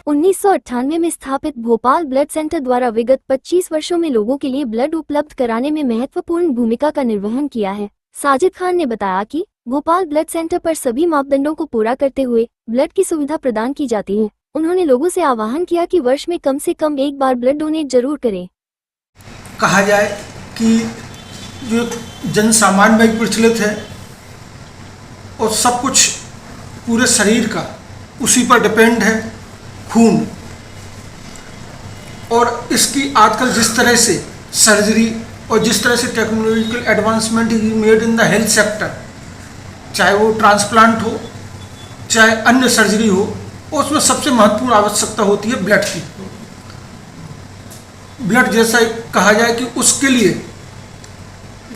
1998 में स्थापित Bhopal blood centre द्वारा विगत 25 वर्षों में लोगों के लिए ब्लड उपलब्ध कराने में महत्वपूर्ण भूमिका का निर्वहन किया है। साजिद खान ने बताया कि भोपाल ब्लड सेंटर पर सभी मापदंडों को पूरा करते हुए ब्लड की सुविधा प्रदान की जाती है। उन्होंने लोगों से आह्वान किया कि वर्ष में कम से कम एक बार ब्लड डोनेट जरूर करें। कहा जाए कि जो जन सामान्य में प्रचलित है और सब कुछ पूरे शरीर का उसी पर डिपेंड है, खून। और इसकी आजकल जिस तरह से सर्जरी और जिस तरह से technological advancement is made in the health sector, चाहे वो ट्रांसप्लांट हो चाहे अन्य सर्जरी हो, और उसमें सबसे महत्वपूर्ण आवश्यकता होती है ब्लड की। ब्लड जैसा कहा जाए कि उसके लिए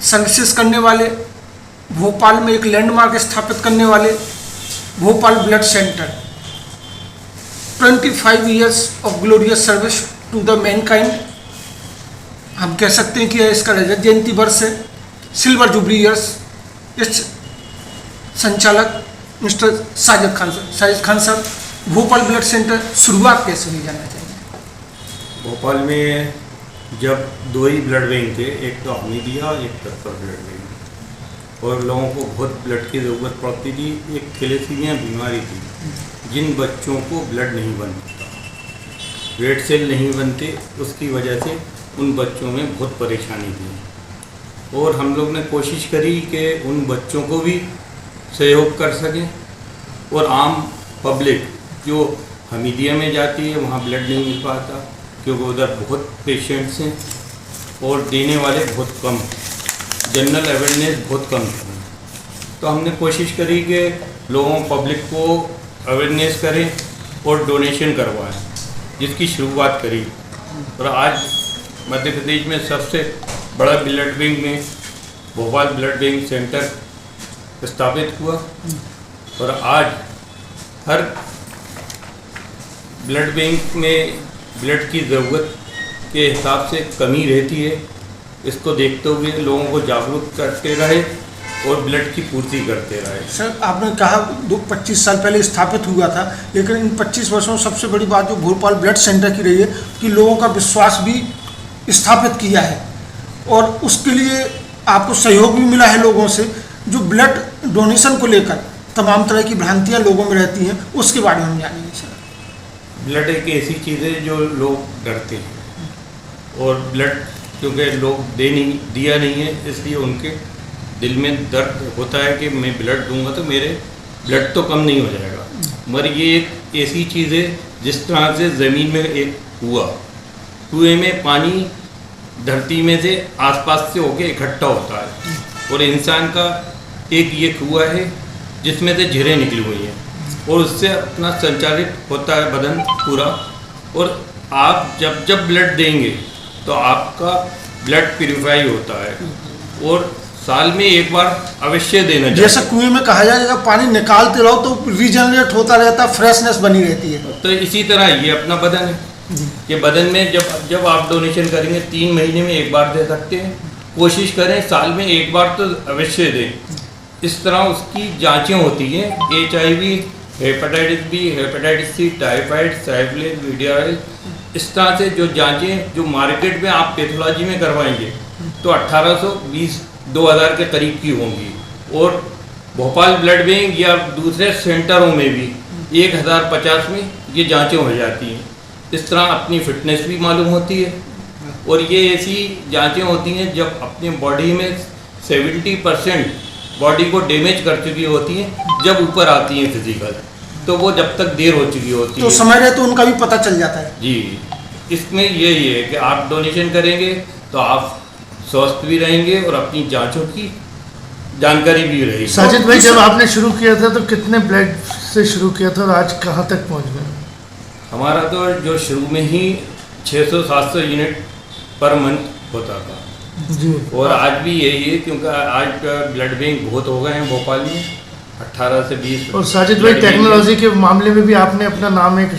सर्विसेज करने वाले, भोपाल में एक लैंडमार्क स्थापित करने वाले Bhopal blood centre 25 years of glorious service to the mankind, हम कह सकते हैं कि इसका रजत जयंती वर्ष है, सिल्वर जुबली ईयर्स। इस संचालक मिस्टर साजिद खान साहब, भोपाल ब्लड सेंटर शुरुआत कैसे हुई जानना चाहिए। भोपाल में जब दो ही ब्लड बैंक थे, एक तो हमीदिया और एक तत्पर ब्लड बैंक, और लोगों को बहुत ब्लड की ज़रूरत पड़ती थी। एक थैलेसीमिया बीमारी थी जिन बच्चों को ब्लड नहीं बनता, रेड सेल नहीं बनते, उसकी वजह से उन बच्चों में बहुत परेशानी थी। और हम लोग ने कोशिश करी कि उन बच्चों को भी सहयोग कर सकें, और आम पब्लिक जो हमीदिया में जाती है वहाँ ब्लड नहीं मिल पाता क्योंकि उधर बहुत पेशेंट्स हैं और देने वाले बहुत कम, जनरल अवेयरनेस बहुत कम थी। तो हमने कोशिश करी कि लोगों पब्लिक को अवेयरनेस करें और डोनेशन करवाएं, जिसकी शुरुआत करी। और आज मध्य प्रदेश में सबसे बड़ा ब्लड बैंक में भोपाल ब्लड बैंक सेंटर स्थापित हुआ, और आज हर ब्लड बैंक में ब्लड की ज़रूरत के हिसाब से कमी रहती है। इसको देखते हुए लोगों को जागरूक करते रहे और ब्लड की पूर्ति करते रहे। सर, आपने कहा 25 साल पहले स्थापित हुआ था, लेकिन इन 25 वर्षों में सबसे बड़ी बात जो भोपाल ब्लड सेंटर की रही है कि लोगों का विश्वास भी स्थापित किया है, और उसके लिए आपको सहयोग भी मिला है लोगों से। जो ब्लड डोनेशन को लेकर तमाम तरह की भ्रांतियाँ लोगों में रहती हैं, उसके बारे में हम जानेंगे सर। ब्लड एक ऐसी चीज़ है जो लोग डरते हैं, और ब्लड क्योंकि लोग दिया नहीं है, इसलिए उनके दिल में दर्द होता है कि मैं ब्लड दूंगा तो मेरे ब्लड तो कम नहीं हो जाएगा। मगर ये एक ऐसी चीज़ है जिस तरह से ज़मीन में एक कुएं में पानी धरती में से आसपास से होके इकट्ठा होता है, और इंसान का एक ये कुआं है जिसमें से झिरें निकली हुई हैं, और उससे अपना संचालित होता है बदन पूरा। और आप जब जब ब्लड देंगे तो आपका ब्लड प्यूरिफाई होता है, और साल में एक बार अवश्य देना चाहिए। जैसा कुएं में कहा जाए जब पानी निकालते रहो तो रीजनरेट होता रहता है, फ्रेशनेस बनी रहती है। तो इसी तरह ये अपना बदन है कि बदन में जब आप डोनेशन करेंगे 3 महीने में एक बार दे सकते हैं। कोशिश करें साल में एक बार तो अवश्य दें। इस तरह उसकी जांचें होती हैं, HIV, hepatitis B, hepatitis C, typhoid, syphilis, Widal. इस तरह से जो जांचें जो मार्केट में आप पैथोलॉजी में करवाएंगे तो 1820-2000 के करीब की होंगी, और भोपाल ब्लड बैंक या दूसरे सेंटरों में भी 1050 में ये जांचें हो जाती हैं। इस तरह अपनी फिटनेस भी मालूम होती है, और ये ऐसी जांचें होती हैं जब अपने बॉडी में 70% बॉडी को डैमेज कर चुकी होती हैं, जब ऊपर आती हैं फिजिकल, तो वो जब तक देर हो चुकी होती है तो समय रहे तो उनका भी पता चल जाता है। जी, इसमें यही है कि आप डोनेशन करेंगे तो आप स्वस्थ भी रहेंगे और अपनी जांचों की जानकारी भी रहेगी। साजिद भाई, जब आपने शुरू किया था तो कितने ब्लड से शुरू किया था और आज कहाँ तक पहुँच गए? हमारा तो जो शुरू में ही 600-700 यूनिट पर मंथ होता था जी, और आज भी यही है, क्योंकि आज ब्लड बैंक बहुत हो गए हैं भोपाल में, 18 से 20। और साजिद भाई, टेक्नोलॉजी के मामले में भी आपने अपना नाम एक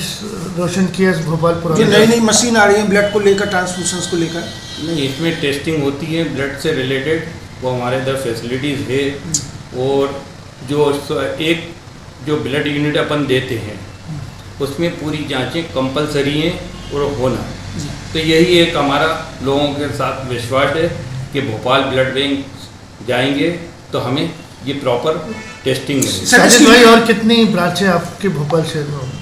रोशन किया इस भोपाल पर। नई मशीन आ रही है ब्लड को लेकर, ट्रांसफ्यूजन को लेकर। नहीं, इसमें टेस्टिंग होती है ब्लड से रिलेटेड, वो हमारे इधर फैसिलिटीज़ है। और जो एक जो ब्लड यूनिट अपन देते हैं उसमें पूरी जांचें कंपलसरी हैं और होना। तो यही एक हमारा लोगों के साथ विश्वास है कि भोपाल ब्लड बैंक जाएंगे तो हमें ये प्रॉपर टेस्टिंग मिलेगी। साजिद भाई, और कितनी ब्रांचें आपके भोपाल शहर में होंगी?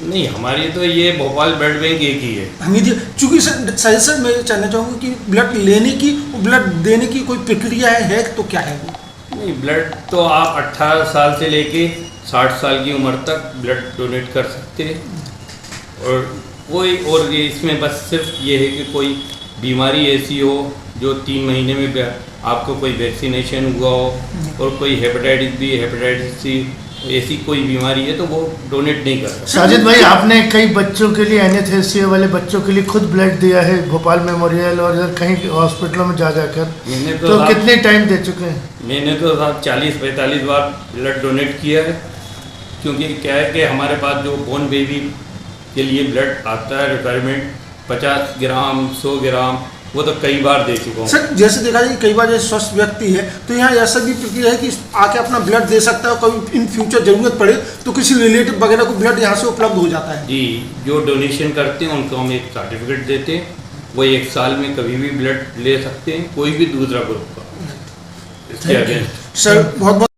नहीं, हमारी तो ये भोपाल ब्लड बैंक एक ही है। हमीद जी, चूँकि सर मैं जानना चाहूँगा कि ब्लड लेने की और ब्लड देने की कोई प्रक्रिया है तो क्या है वो? नहीं, ब्लड तो आप 18 साल से लेके 60 साल की उम्र तक ब्लड डोनेट कर सकते हैं। और ये इसमें बस सिर्फ ये है कि कोई बीमारी ऐसी हो जो 3 महीने में आपको कोई वैक्सीनेशन हुआ हो और कोई हेपेटाइटिस बी, हेपेटाइटिस सी ऐसी कोई बीमारी है तो वो डोनेट नहीं कर सकते। साजिद भाई, आपने कई बच्चों के लिए, एनेस्थीसिया वाले बच्चों के लिए खुद ब्लड दिया है भोपाल मेमोरियल और इधर कहीं हॉस्पिटलों में जा जाकर, मैंने तो कितने टाइम दे चुके हैं? मैंने तो साहब 40-45 बार ब्लड डोनेट किया है। क्योंकि क्या है कि हमारे पास जो बोर्न बेबी के लिए ब्लड आता है रिक्वायरमेंट 50 ग्राम 100 ग्राम, वो तो कई बार दे चुका हूँ। सर जैसे देखा जाए कई बार जैसे स्वस्थ व्यक्ति है तो यहाँ ऐसा भी प्रक्रिया है कि आके अपना ब्लड दे सकता है, कभी इन फ्यूचर जरूरत पड़े तो किसी रिलेटिव वगैरह को ब्लड यहाँ से उपलब्ध हो जाता है। जी, जो डोनेशन करते हैं उनको हम एक सर्टिफिकेट देते हैं, वो 1 साल में कभी भी ब्लड ले सकते हैं, कोई भी दूसरा ग्रुप का। इसके अगेंस्ट सर बहुत बहुत